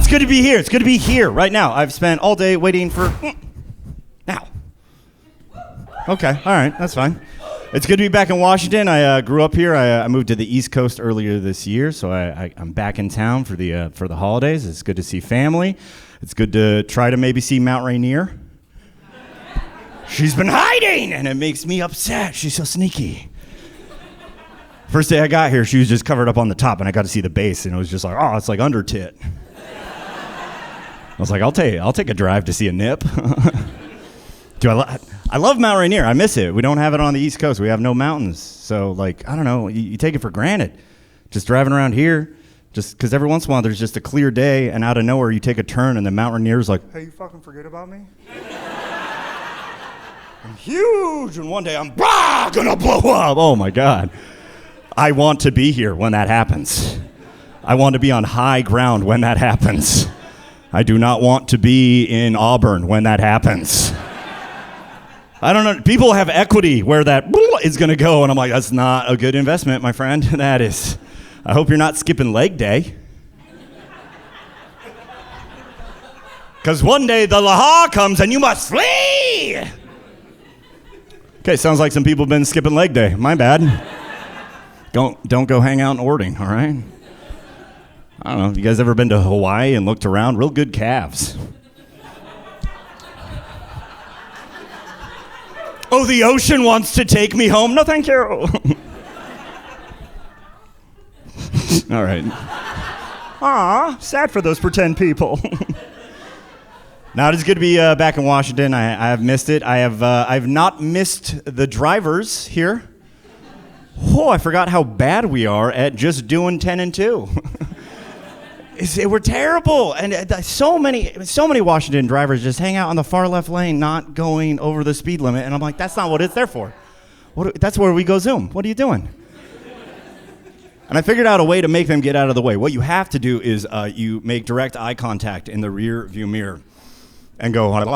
it's good to be here. It's good to be here right now. I've spent all day waiting for now. Okay, all right, that's fine. It's good to be back in Washington. I grew up here. I moved to the East Coast earlier this year, so I'm back in town for the holidays. It's good to see family. It's good to try to maybe see Mount Rainier. She's been hiding, and it makes me upset. She's so sneaky. First day I got here, she was just covered up on the top, and I got to see the base, and it was just like, oh, it's like under tit. I was like, I'll take a drive to see a nip. Dude, I love Mount Rainier. I miss it. We don't have it on the East Coast. We have no mountains. So, like, I don't know. You take it for granted. Just driving around here, just because every once in a while there's just a clear day, and out of nowhere you take a turn, and the Mount Rainier's like, hey, you fucking forget about me? I'm huge, and one day I'm gonna blow up. Oh, my God. I want to be here when that happens. I want to be on high ground when that happens. I do not want to be in Auburn when that happens. I don't know. People have equity where that is going to go, and I'm like, that's not a good investment, my friend. That is. I hope you're not skipping leg day. Because one day the Laha comes and you must flee. Okay, sounds like some people have been skipping leg day. My bad. Don't go hang out in Ording, all right? I don't know. You guys ever been to Hawaii and looked around? Real good calves. Oh, the ocean wants to take me home. No, thank you. All right. Aw, sad for those pretend people. Now, it is good to be back in Washington. I have missed it. I've not missed the drivers here. Oh, I forgot how bad we are at just doing 10 and 2. We're terrible, and so many Washington drivers just hang out on the far left lane, not going over the speed limit, and I'm like, that's not what it's there for. That's where we go zoom. What are you doing? And I figured out a way to make them get out of the way. What you have to do is you make direct eye contact in the rear view mirror and go, and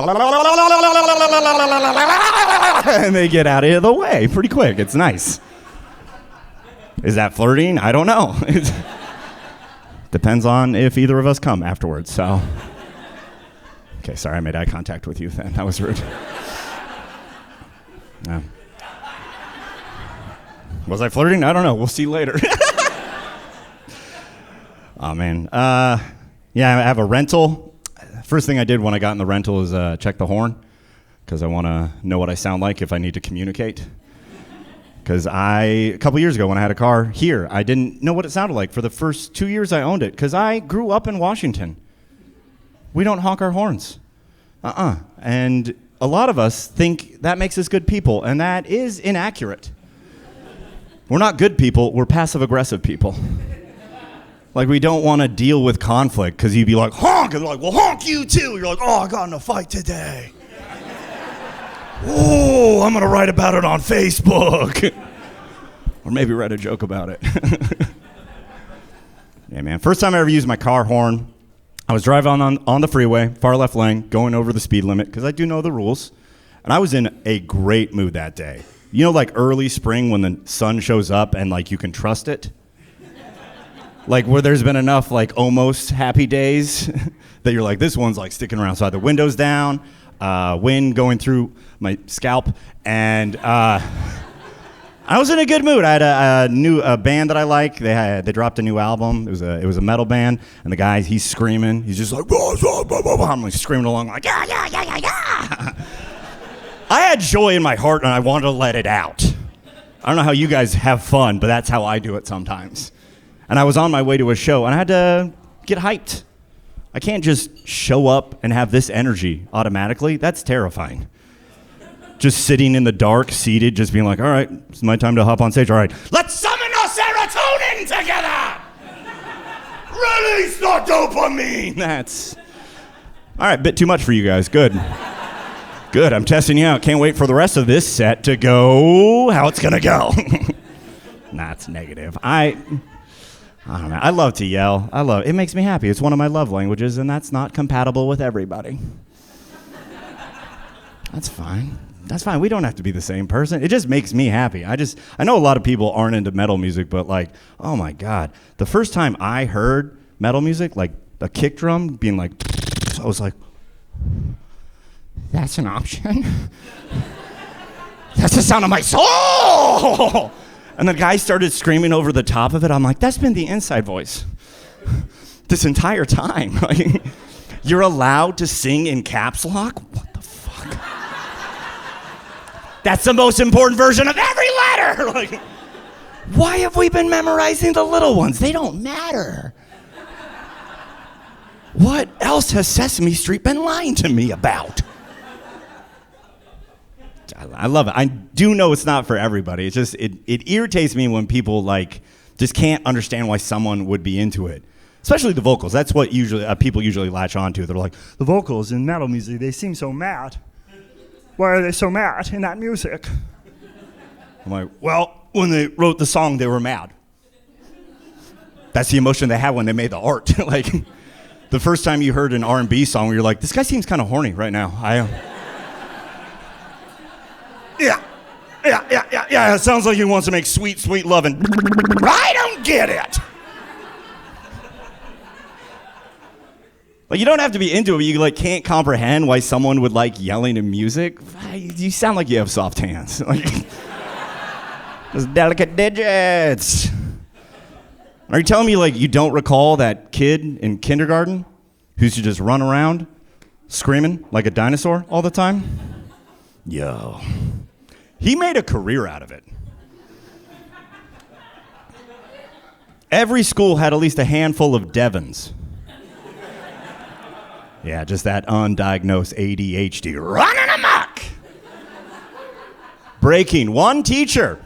they get out of the way pretty quick. It's nice. Is that flirting? I don't know. Depends on if either of us come afterwards, so. Okay, sorry, I made eye contact with you then. That was rude. Was I flirting? I don't know. We'll see later. Oh, man. Yeah, I have a rental. First thing I did when I got in the rental is check the horn, because I want to know what I sound like if I need to communicate. Because a couple years ago when I had a car here, I didn't know what it sounded like for the first 2 years I owned it, because I grew up in Washington. We don't honk our horns. And a lot of us think that makes us good people, and that is inaccurate. We're not good people, we're passive-aggressive people. Like, we don't want to deal with conflict, because you'd be like, honk, and they're like, well, honk you too. You're like, oh, I got in a fight today. Oh, I'm going to write about it on Facebook. Or maybe write a joke about it. Yeah, man. First time I ever used my car horn, I was driving on the freeway, far left lane, going over the speed limit, because I do know the rules. And I was in a great mood that day. You know, like early spring when the sun shows up and, like, you can trust it? Like, where there's been enough, like, almost happy days that you're like, this one's, like, sticking around. So I had the windows down, wind going through my scalp, and I was in a good mood. I had a new band that I like. They dropped a new album. It was a metal band, and the guy, he's screaming. He's just like, I'm like screaming along like, yeah, yeah, yeah, yeah, yeah. I had joy in my heart, and I wanted to let it out. I don't know how you guys have fun, but that's how I do it sometimes. And I was on my way to a show, and I had to get hyped. I can't just show up and have this energy automatically. That's terrifying. Just sitting in the dark, seated, just being like, all right, it's my time to hop on stage. All right, let's summon our serotonin together! Release the dopamine! That's... All right, bit too much for you guys. Good. Good, I'm testing you out. Can't wait for the rest of this set to go how it's going to go. Nah, it's negative. I don't know. I love to yell. It makes me happy. It's one of my love languages, and that's not compatible with everybody. That's fine. That's fine. We don't have to be the same person. It just makes me happy. I know a lot of people aren't into metal music, but like, oh my God. The first time I heard metal music, like the kick drum being like, I was like, that's an option? That's the sound of my soul! And the guy started screaming over the top of it. I'm like, that's been the inside voice this entire time. Like, you're allowed to sing in caps lock? What the fuck? That's the most important version of every letter! Like, why have we been memorizing the little ones? They don't matter. What else has Sesame Street been lying to me about? I love it. I do know it's not for everybody. It's just, it irritates me when people like just can't understand why someone would be into it. Especially the vocals. That's what usually people usually latch onto. They're like, the vocals in metal music, they seem so mad. Why are they so mad in that music? I'm like, well, when they wrote the song, they were mad. That's the emotion they had when they made the art. Like, the first time you heard an R&B song where you're like, this guy seems kind of horny right now. Yeah, it sounds like he wants to make sweet, sweet loving. I don't get it. Like, you don't have to be into it, but you like can't comprehend why someone would like yelling in music. You sound like you have soft hands. Like, those delicate digits. Are you telling me like you don't recall that kid in kindergarten who used to just run around screaming like a dinosaur all the time? Yo. He made a career out of it. Every school had at least a handful of Devons. Yeah, just that undiagnosed ADHD running amok. Breaking one teacher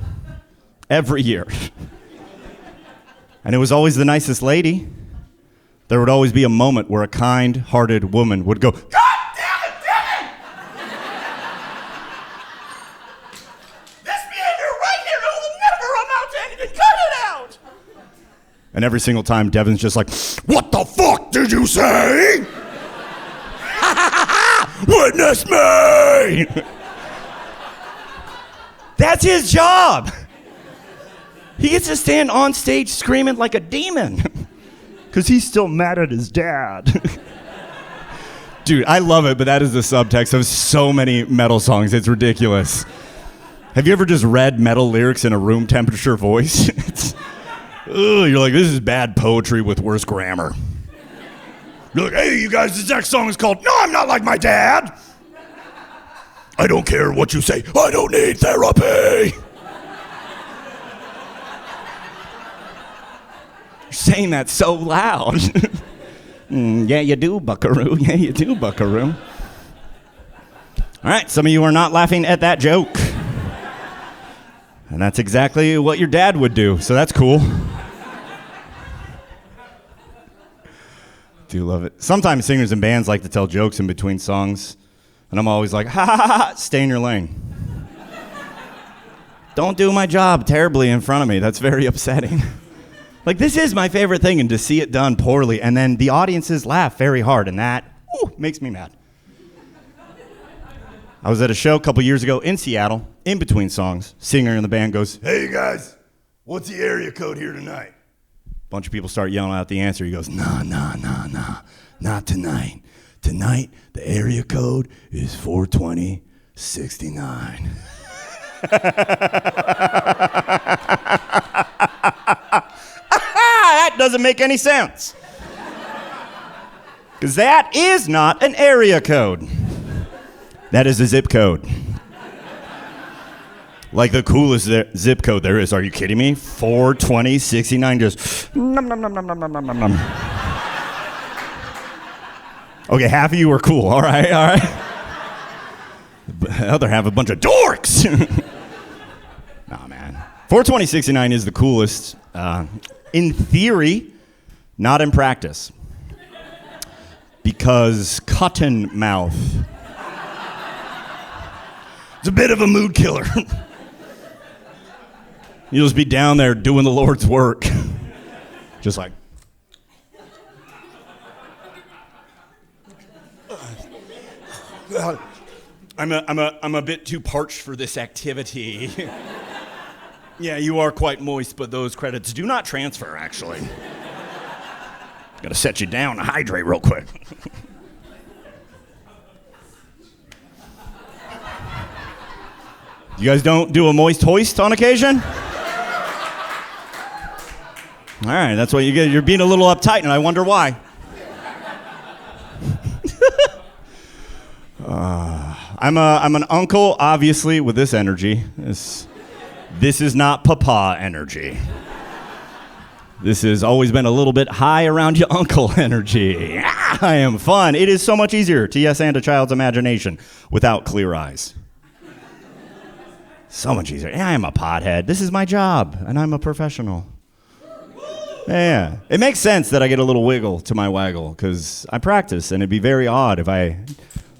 every year. And it was always the nicest lady. There would always be a moment where a kind-hearted woman would go, God damn it, Devin! This behavior right here will never amount to anything. Cut it out! And every single time, Devin's just like, what the fuck did you say? Witness me! That's his job. He gets to stand on stage screaming like a demon. Because he's still mad at his dad. Dude, I love it, but that is the subtext of so many metal songs. It's ridiculous. Have you ever just read metal lyrics in a room temperature voice? You're like, this is bad poetry with worse grammar. You're like, hey, you guys, this next song is called No, I'm Not Like My Dad. I don't care what you say. I don't need therapy. You're saying that so loud. Yeah, you do, buckaroo. Yeah, you do, buckaroo. All right, some of you are not laughing at that joke. And that's exactly what your dad would do, so that's cool. Do love it. Sometimes singers and bands like to tell jokes in between songs, and I'm always like, ha ha ha, ha, stay in your lane. Don't do my job terribly in front of me. That's very upsetting. Like, this is my favorite thing, and to see it done poorly, and then the audiences laugh very hard, and that makes me mad. I was at a show a couple years ago in Seattle, in between songs. Singer in the band goes, hey, guys, what's the area code here tonight? Bunch of people start yelling out the answer. He goes, nah, not tonight. Tonight, the area code is 42069. That doesn't make any sense. Because that is not an area code. That is a zip code. Like the coolest zip code there is. Are you kidding me? 42069 just nom nom nom nom nom nom nom nom nom. Okay, half of you are cool. All right. The other half a bunch of dorks. Nah, man. 42069 is the coolest. In theory, not in practice. Because cotton mouth. It's a bit of a mood killer. You'll just be down there doing the Lord's work. Just like. I'm a bit too parched for this activity. Yeah, you are quite moist, but those credits do not transfer, actually. Gotta set you down and hydrate real quick. You guys don't do a moist hoist on occasion? All right, that's what you get. You're being a little uptight, and I wonder why. I'm an uncle, obviously, with this energy. This is not papa energy. This has always been a little bit high around your uncle energy. I am fun. It is so much easier to yes and a child's imagination without clear eyes. So much easier. Yeah, I am a pothead. This is my job, and I'm a professional. Yeah. It makes sense that I get a little wiggle to my waggle, because I practice, and it'd be very odd if I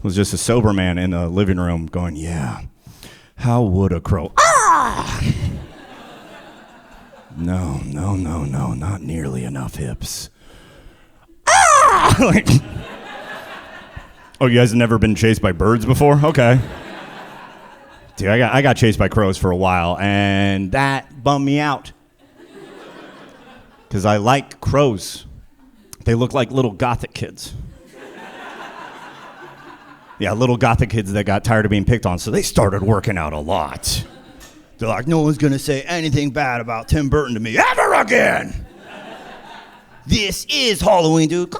was just a sober man in the living room going, yeah, how would a crow? Ah! No, not nearly enough hips. Ah! Like, oh, you guys have never been chased by birds before? Okay. Dude, I got chased by crows for a while, and that bummed me out. Because I like crows. They look like little gothic kids. Yeah, little gothic kids that got tired of being picked on, so they started working out a lot. They're like, no one's gonna say anything bad about Tim Burton to me ever again. This is Halloween, dude.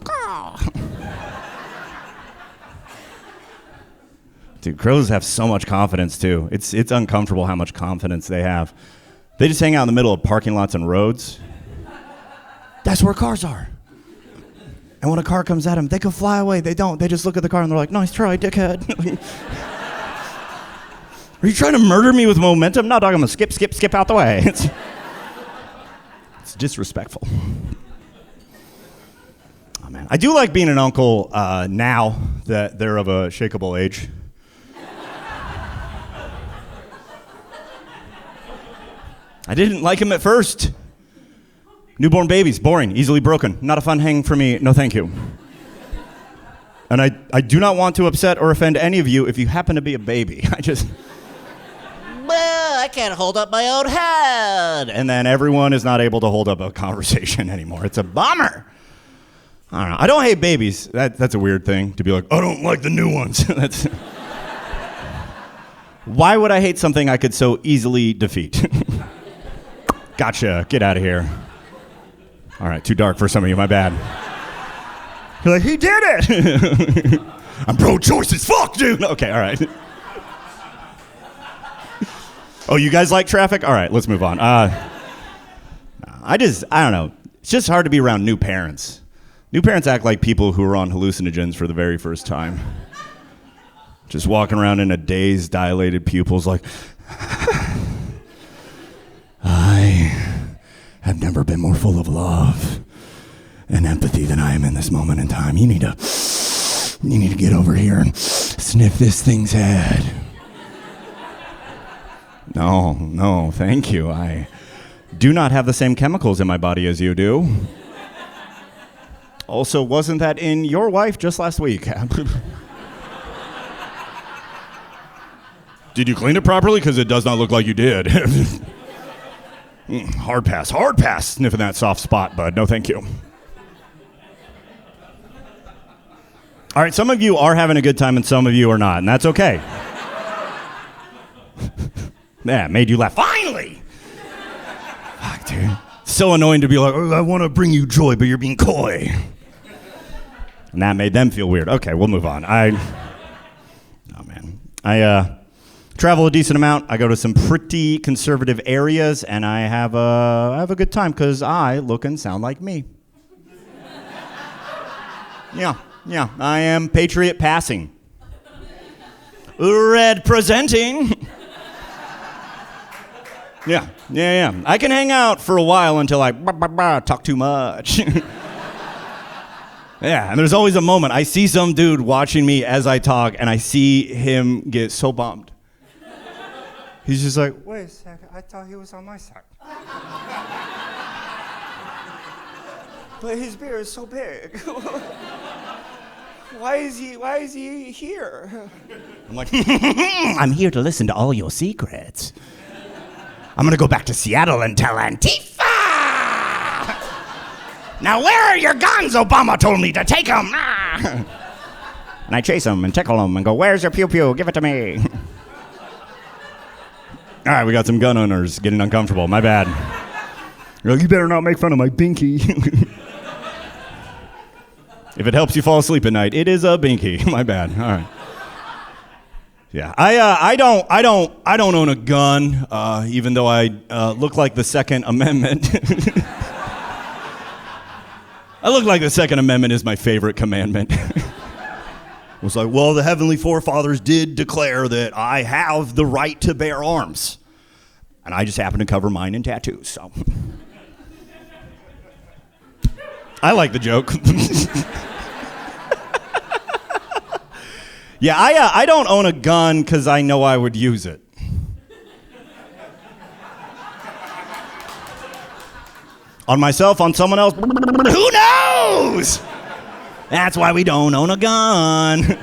Dude, crows have so much confidence, too. It's uncomfortable how much confidence they have. They just hang out in the middle of parking lots and roads. That's where cars are. And when a car comes at them, they can fly away. They don't. They just look at the car and they're like, nice try, dickhead. Are you trying to murder me with momentum? No, dog, I'm going to skip out the way. It's disrespectful. Oh, man. I do like being an uncle now that they're of a shakeable age. I didn't like him at first. Newborn babies, boring, easily broken. Not a fun hang for me, no thank you. And I do not want to upset or offend any of you if you happen to be a baby. I can't hold up my own head. And then everyone is not able to hold up a conversation anymore. It's a bummer. I don't know. I don't hate babies. That's a weird thing to be like, I don't like the new ones. Why would I hate something I could so easily defeat? Gotcha. Get out of here. All right, too dark for some of you. My bad. You're like, he did it. I'm pro-choice as fuck, dude. Okay, all right. Oh, you guys like traffic? All right, let's move on. I don't know. It's just hard to be around new parents. New parents act like people who are on hallucinogens for the very first time. Just walking around in a dazed, dilated pupils like, I have never been more full of love and empathy than I am in this moment in time. You need to get over here and sniff this thing's head. No, thank you. I do not have the same chemicals in my body as you do. Also, wasn't that in your wife just last week? Did you clean it properly? Because it does not look like you did. Hard pass, sniffing that soft spot, bud. No, thank you. All right, some of you are having a good time and some of you are not, and that's okay. Yeah, made you laugh. Finally! Fuck, dude. So annoying to be like, oh, I want to bring you joy, but you're being coy. And that made them feel weird. Okay, we'll move on. I travel a decent amount. I go to some pretty conservative areas, and I have a good time because I look and sound like me. Yeah, I am patriot passing. Red presenting. Yeah. I can hang out for a while until I talk too much. Yeah, and there's always a moment. I see some dude watching me as I talk, and I see him get so bummed. He's just like, wait a second, I thought he was on my side. But his beard is so big. Why is he here? I'm like, I'm here to listen to all your secrets. I'm gonna go back to Seattle and tell Antifa! Now where are your guns? Obama told me to take them. Ah. And I chase them and tickle them and go, where's your pew-pew? Give it to me. All right, we got some gun owners getting uncomfortable. My bad. You're like, you better not make fun of my binky. If it helps you fall asleep at night, it is a binky. My bad. All right. Yeah, I don't own a gun, even though I look like the Second Amendment. I look like the Second Amendment is my favorite commandment. It was like, well, the Heavenly Forefathers did declare that I have the right to bear arms. And I just happen to cover mine in tattoos, so. I like the joke. Yeah, I don't own a gun because I know I would use it. On myself, on someone else, who knows? That's why we don't own a gun.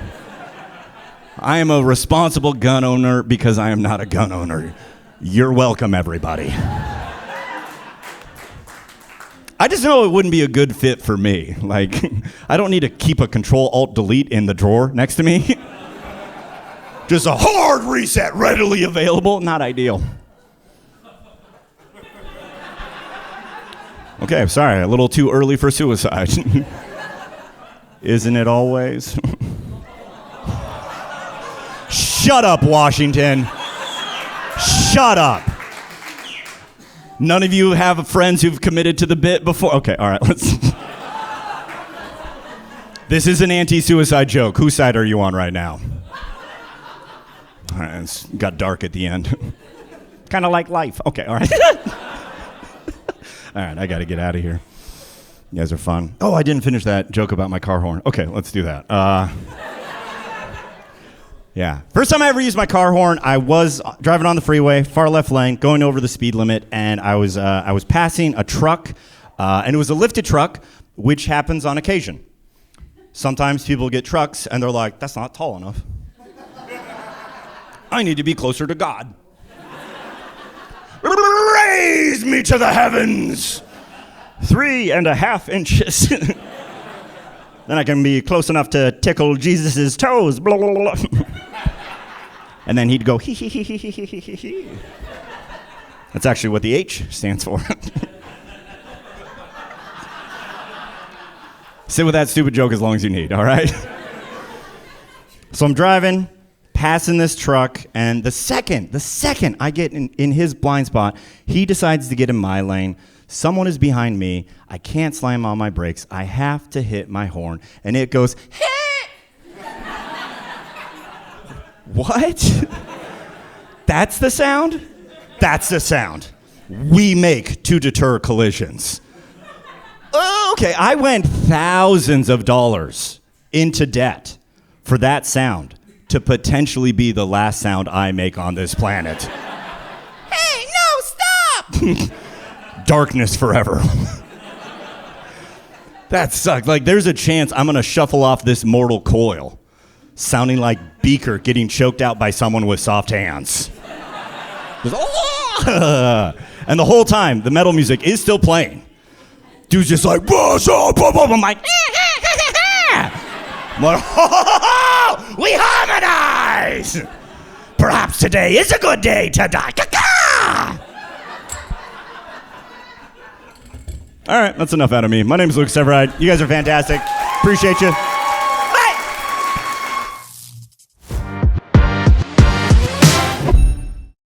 I am a responsible gun owner because I am not a gun owner. You're welcome, everybody. I just know it wouldn't be a good fit for me. Like, I don't need to keep a Control-Alt-Delete in the drawer next to me. Just a hard reset readily available. Not ideal. Okay, I'm sorry, a little too early for suicide. Isn't it always? Shut up, Washington. Shut up. None of you have friends who've committed to the bit before? Okay, all right, let's... This is an anti-suicide joke. Whose side are you on right now? All right, it got dark at the end. Kind of like life. Okay, all right. All right, I got to get out of here. You guys are fun. Oh, I didn't finish that joke about my car horn. Okay, let's do that. Yeah. First time I ever used my car horn, I was driving on the freeway, far left lane, going over the speed limit, and I was passing a truck, and it was a lifted truck, which happens on occasion. Sometimes people get trucks, and they're like, that's not tall enough. I need to be closer to God. Raise me to the heavens, 3.5 inches. Then I can be close enough to tickle Jesus' toes. Blah, blah, blah. And then he'd go, hee, hee, hee, hee, hee, hee, hee, hee. That's actually what the H stands for. Sit with that stupid joke as long as you need, all right? So I'm driving, passing this truck, and the second I get in his blind spot, he decides to get in my lane. Someone is behind me. I can't slam on my brakes. I have to hit my horn, and it goes, hey! What? That's the sound? That's the sound we make to deter collisions. Okay, I went thousands of dollars into debt for that sound to potentially be the last sound I make on this planet. Hey, no, stop! Darkness forever. That sucked. Like, there's a chance I'm gonna shuffle off this mortal coil, sounding like Beaker getting choked out by someone with soft hands. Just, oh! And the whole time, the metal music is still playing. Dude's just like, I'm like, we harmonize! Perhaps today is a good day to die. All right, that's enough out of me. My name is Luke Severeid. You guys are fantastic. Appreciate you.